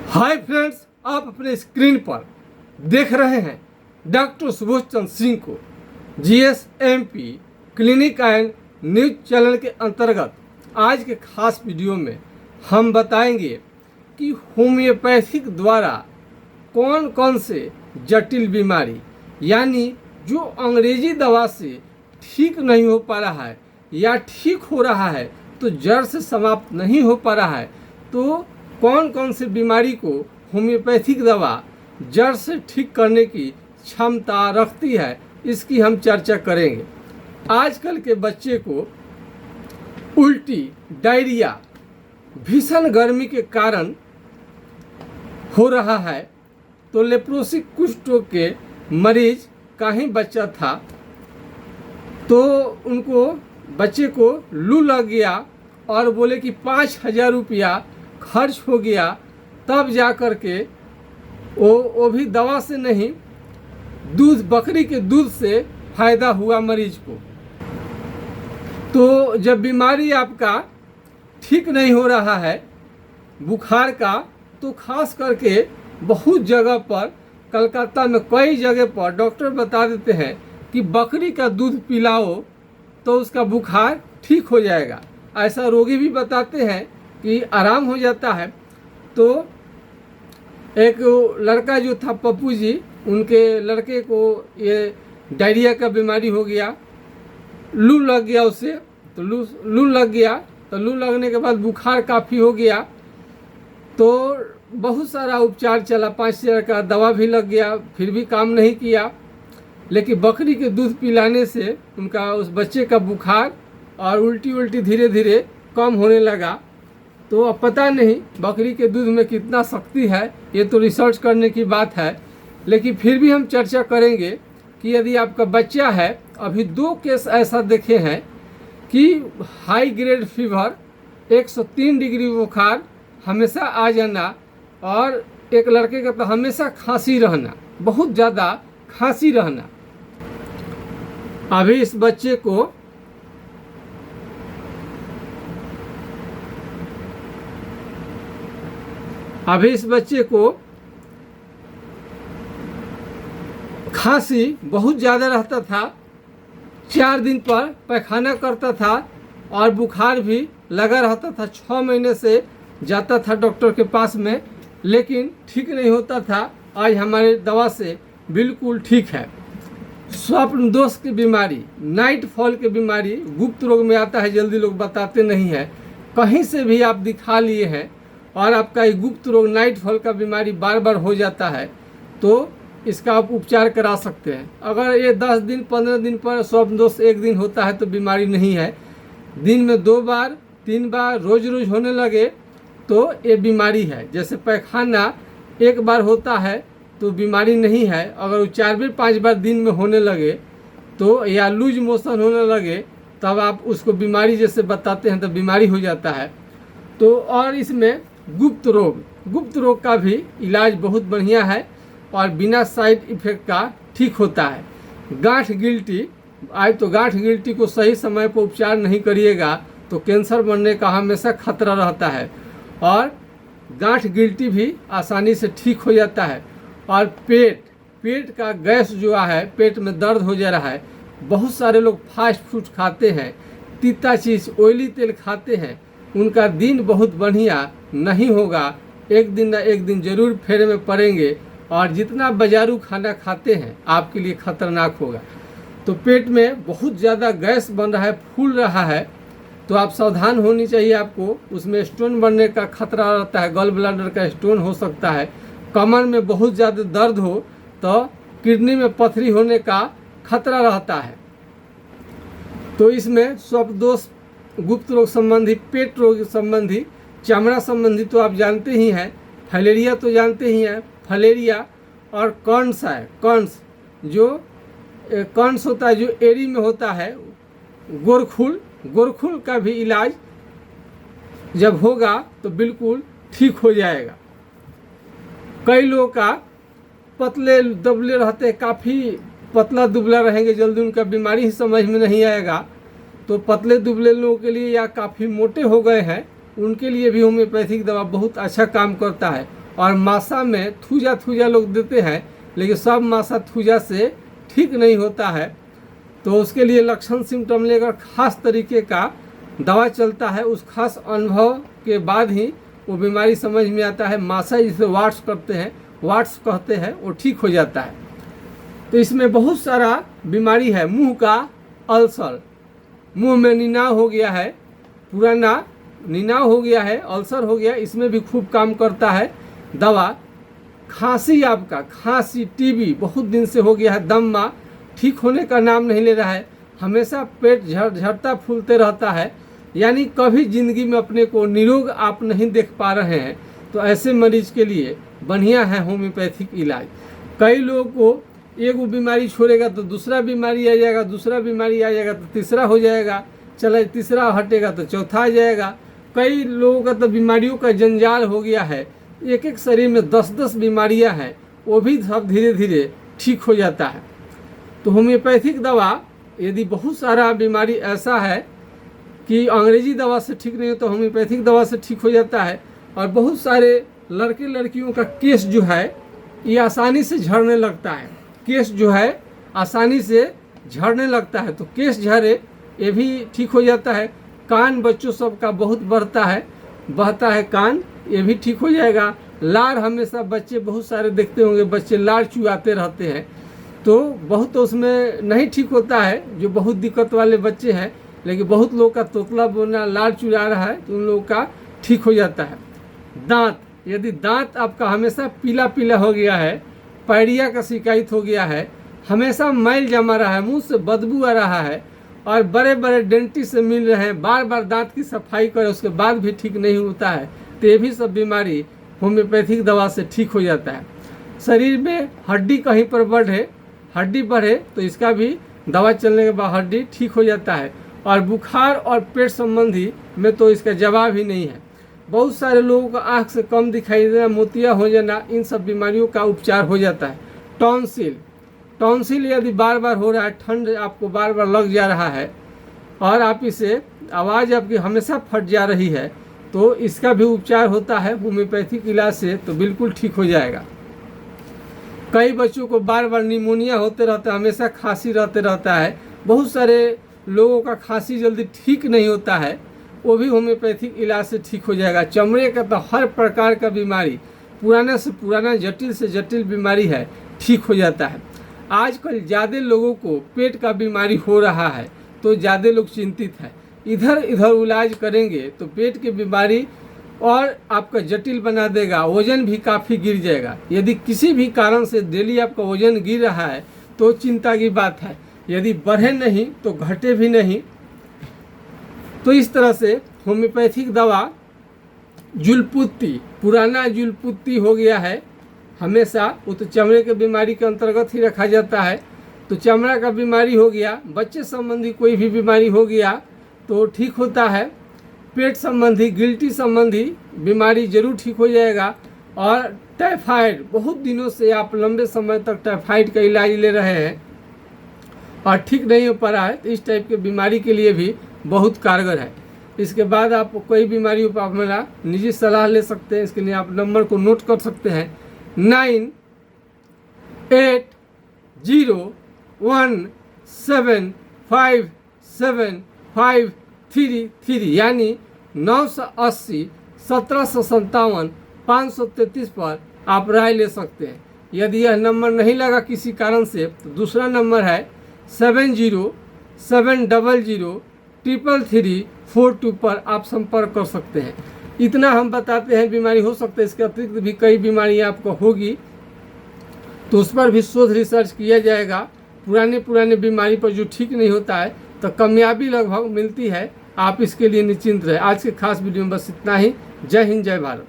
Hi friends, आप अपने screen पर देख रहे हैं डॉक्टर सुबोध चंद्र सिंह को जीएसएमपी क्लिनिक एंड न्यूज चैनल के अंतर्गत आज के खास वीडियो में हम बताएंगे कि होम्योपैथिक द्वारा कौन कौन से जटिल बीमारी यानी जो अंग्रेजी दवा से ठीक नहीं हो पा रहा है या ठीक हो रहा है तो जड़ से समाप्त नहीं हो पा रहा है, तो कौन कौन सी बीमारी को होम्योपैथिक दवा जड़ से ठीक करने की क्षमता रखती है, इसकी हम चर्चा करेंगे। आजकल के बच्चे को उल्टी, डायरिया भीषण गर्मी के कारण हो रहा है, तो लेप्रोसिस कुष्ठ रोग के मरीज का ही बच्चा था, तो उनको बच्चे को लू लग गया और बोले कि 5,000 रुपया खर्च हो गया, तब जा कर के वो भी दवा से नहीं, दूध, बकरी के दूध से फायदा हुआ मरीज को। तो जब बीमारी आपका ठीक नहीं हो रहा है बुखार का, तो खास करके बहुत जगह पर, कलकत्ता में कई जगह पर डॉक्टर बता देते हैं कि बकरी का दूध पिलाओ तो उसका बुखार ठीक हो जाएगा। ऐसा रोगी भी बताते हैं कि आराम हो जाता है। तो एक लड़का जो था पप्पू जी, उनके लड़के को ये डायरिया का बीमारी हो गया, लू लग गया उससे, तो लू लग गया, तो लू लगने के बाद बुखार काफ़ी हो गया, तो बहुत सारा उपचार चला, 5,000 का दवा भी लग गया, फिर भी काम नहीं किया। लेकिन बकरी के दूध पिलाने से उनका, उस बच्चे का बुखार और उल्टी धीरे धीरे कम होने लगा। तो अब पता नहीं बकरी के दूध में कितना शक्ति है, ये तो रिसर्च करने की बात है, लेकिन फिर भी हम चर्चा करेंगे कि यदि आपका बच्चा है, अभी 2 केस ऐसा देखे हैं कि हाई ग्रेड फीवर, 103 डिग्री बुखार हमेशा आ जाना, और एक लड़के का तो हमेशा खांसी रहना, बहुत ज़्यादा खांसी रहना। अभी इस बच्चे को खांसी बहुत ज़्यादा रहता था, 4 दिन पर पैखाना करता था और बुखार भी लगा रहता था। 6 महीने से जाता था डॉक्टर के पास में, लेकिन ठीक नहीं होता था। आज हमारे दवा से बिल्कुल ठीक है। स्वप्न दोष की बीमारी, नाइट फॉल की बीमारी गुप्त रोग में आता है, जल्दी लोग बताते नहीं है। कहीं से भी आप दिखा लिए हैं और आपका ये गुप्त रोग नाइट फॉल का बीमारी बार बार हो जाता है, तो इसका आप उपचार करा सकते हैं। अगर ये 10 दिन 15 दिन पर स्वप्न दोष 1 दिन होता है तो बीमारी नहीं है। दिन में 2 बार 3 बार रोज रोज होने लगे तो ये बीमारी है। जैसे पैखाना 1 बार होता है तो बीमारी नहीं है, अगर वो 4 बार 5 बार दिन में होने लगे तो, या लूज मोशन होने लगे, तब आप उसको बीमारी जैसे बताते हैं तो बीमारी हो जाता है। तो और इसमें गुप्त रोग का भी इलाज बहुत बढ़िया है और बिना साइड इफेक्ट का ठीक होता है। गांठ गिल्टी, आज तो गांठ गिल्टी को सही समय पर उपचार नहीं करिएगा तो कैंसर बनने का हमेशा खतरा रहता है, और गांठ गिल्टी भी आसानी से ठीक हो जाता है। और पेट का गैस जो है, पेट में दर्द हो जा रहा है, बहुत सारे लोग फास्ट फूड खाते हैं, तीता चीज़, ऑयली तेल खाते हैं, उनका दिन बहुत बढ़िया नहीं होगा। एक दिन ना एक दिन जरूर फेरे में पड़ेंगे, और जितना बाजारू खाना खाते हैं आपके लिए खतरनाक होगा। तो पेट में बहुत ज़्यादा गैस बन रहा है, फूल रहा है, तो आप सावधान होनी चाहिए आपको। उसमें स्टोन बनने का खतरा रहता है, गॉल ब्लैडर का स्टोन हो सकता है। कमर में बहुत ज़्यादा दर्द हो तो किडनी में पथरी होने का खतरा रहता है। तो इसमें स्वप्न दोष, गुप्त रोग संबंधी, पेट रोग संबंधी, चमड़ा संबंधी तो आप जानते ही हैं, फाइलेरिया तो जानते ही हैं, फाइलेरिया और कर्न्स है, कर्न्स होता है जो एड़ी में होता है, गोरखुल का भी इलाज जब होगा तो बिल्कुल ठीक हो जाएगा। कई लोगों का पतले दुबले रहते हैं, काफ़ी पतला दुबला रहेंगे, जल्दी उनका बीमारी ही समझ में नहीं आएगा। तो पतले दुबले लोगों के लिए, या काफ़ी मोटे हो गए हैं, उनके लिए भी होम्योपैथिक दवा बहुत अच्छा काम करता है। और मासा में थूजा लोग देते हैं, लेकिन सब मासा थूजा से ठीक नहीं होता है। तो उसके लिए लक्षण सिम्टम लेकर खास तरीके का दवा चलता है। उस खास अनुभव के बाद ही वो बीमारी समझ में आता है। मासा जिसे वाट्स कहते हैं वो ठीक हो जाता है। तो इसमें बहुत सारा बीमारी है। मुंह का अल्सर, मुंह में निनाव हो गया है, पुराना निनाव हो गया है, अल्सर हो गया, इसमें भी खूब काम करता है दवा। खांसी, आपका खांसी टीबी बहुत दिन से हो गया है, दम्मा ठीक होने का नाम नहीं ले रहा है, हमेशा पेट झड़ता फूलते रहता है, यानी कभी ज़िंदगी में अपने को निरोग आप नहीं देख पा रहे हैं, तो ऐसे मरीज के लिए बढ़िया है होम्योपैथिक इलाज। कई लोगों को एक बीमारी छोड़ेगा तो दूसरा बीमारी आ जाएगा, दूसरा बीमारी आ जाएगा तो तीसरा हो जाएगा, चला तीसरा हटेगा तो चौथा आ जाएगा। कई लोगों का तो बीमारियों का जंजाल हो गया है, एक शरीर में 10-10 बीमारियां हैं, वो भी सब धीरे धीरे ठीक हो जाता है। तो होम्योपैथिक दवा, यदि बहुत सारा बीमारी ऐसा है कि अंग्रेजी दवा से ठीक नहीं हो तो होम्योपैथिक दवा से ठीक हो जाता है। और बहुत सारे लड़के लड़कियों का केस जो है ये आसानी से झड़ने लगता है, केस जो है आसानी से झड़ने लगता है, तो केस झड़े ये भी ठीक हो जाता है। कान बच्चों सबका बहुत बहता है कान, ये भी ठीक हो जाएगा। लार हमेशा बच्चे बहुत सारे देखते होंगे, बच्चे लार चुआते रहते हैं, तो बहुत तो उसमें नहीं ठीक होता है, जो बहुत दिक्कत वाले बच्चे हैं, लेकिन बहुत लोग का तोतला बोलना लार चुरा रहा है तो उन लोगों का ठीक हो जाता है। दांत, यदि दांत आपका हमेशा पीला पीला हो गया है, पैडिया का शिकायत हो गया है, हमेशा मैल जमा रहा है, मुंह से बदबू आ रहा है, और बड़े बड़े डेंटिस्ट से मिल रहे हैं, बार बार दांत की सफाई करें उसके बाद भी ठीक नहीं होता है, तो ये भी सब बीमारी होम्योपैथिक दवा से ठीक हो जाता है। शरीर में हड्डी कहीं पर हड्डी बढ़े तो इसका भी दवा चलने के बाद हड्डी ठीक हो जाता है। और बुखार और पेट संबंधी में तो इसका जवाब ही नहीं है। बहुत सारे लोगों को आँख से कम दिखाई देना, मोतिया हो जाना, इन सब बीमारियों का उपचार हो जाता है। टॉन्सिल यदि बार बार हो रहा है, ठंड आपको बार बार लग जा रहा है और आप इसे आवाज़ आपकी हमेशा फट जा रही है, तो इसका भी उपचार होता है होम्योपैथिक इलाज से, तो बिल्कुल ठीक हो जाएगा। कई बच्चों को बार बार निमोनिया होते रहता है, हमेशा खांसी रहता है, बहुत सारे लोगों का खांसी जल्दी ठीक नहीं होता है, वो भी होम्योपैथिक इलाज से ठीक हो जाएगा। चमड़े का तो हर प्रकार का बीमारी, पुराना से पुराना जटिल से जटिल बीमारी है, ठीक हो जाता है। आजकल ज़्यादा लोगों को पेट का बीमारी हो रहा है तो ज़्यादा लोग चिंतित हैं, इधर इलाज करेंगे तो पेट की बीमारी और आपका जटिल बना देगा, वजन भी काफ़ी गिर जाएगा। यदि किसी भी कारण से डेली आपका वजन गिर रहा है तो चिंता की बात है, यदि बढ़े नहीं तो घटे भी नहीं। तो इस तरह से होम्योपैथिक दवा, जुलपुत्ती, पुराना जुलपुत्ती हो गया है हमेशा, वो तो चमड़े के बीमारी के अंतर्गत ही रखा जाता है। तो चमड़ा का बीमारी हो गया, बच्चे संबंधी कोई भी बीमारी हो गया तो ठीक होता है। पेट संबंधी, गिल्टी संबंधी बीमारी जरूर ठीक हो जाएगा। और टाइफाइड, बहुत दिनों से आप लंबे समय तक टाइफाइड का इलाज ले रहे हैं और ठीक नहीं हो पा रहा है, तो इस टाइप के बीमारी के लिए भी बहुत कारगर है। इसके बाद आप कोई बीमारी पर आप मेरा निजी सलाह ले सकते हैं। इसके लिए आप नंबर को नोट कर सकते हैं, 9801757533, यानी 980 1757 533 पर आप राय ले सकते हैं। यदि यह नंबर नहीं लगा किसी कारण से तो दूसरा नंबर है 7070333342 पर आप संपर्क कर सकते हैं। इतना हम बताते हैं बीमारी हो सकता है, इसके अतिरिक्त भी कई बीमारियां आपको होगी तो उस पर भी शोध रिसर्च किया जाएगा। पुराने बीमारी पर जो ठीक नहीं होता है तो कामयाबी लगभग मिलती है, आप इसके लिए निश्चिंत रहे। आज के खास वीडियो में बस इतना ही। जय हिंद, जय भारत।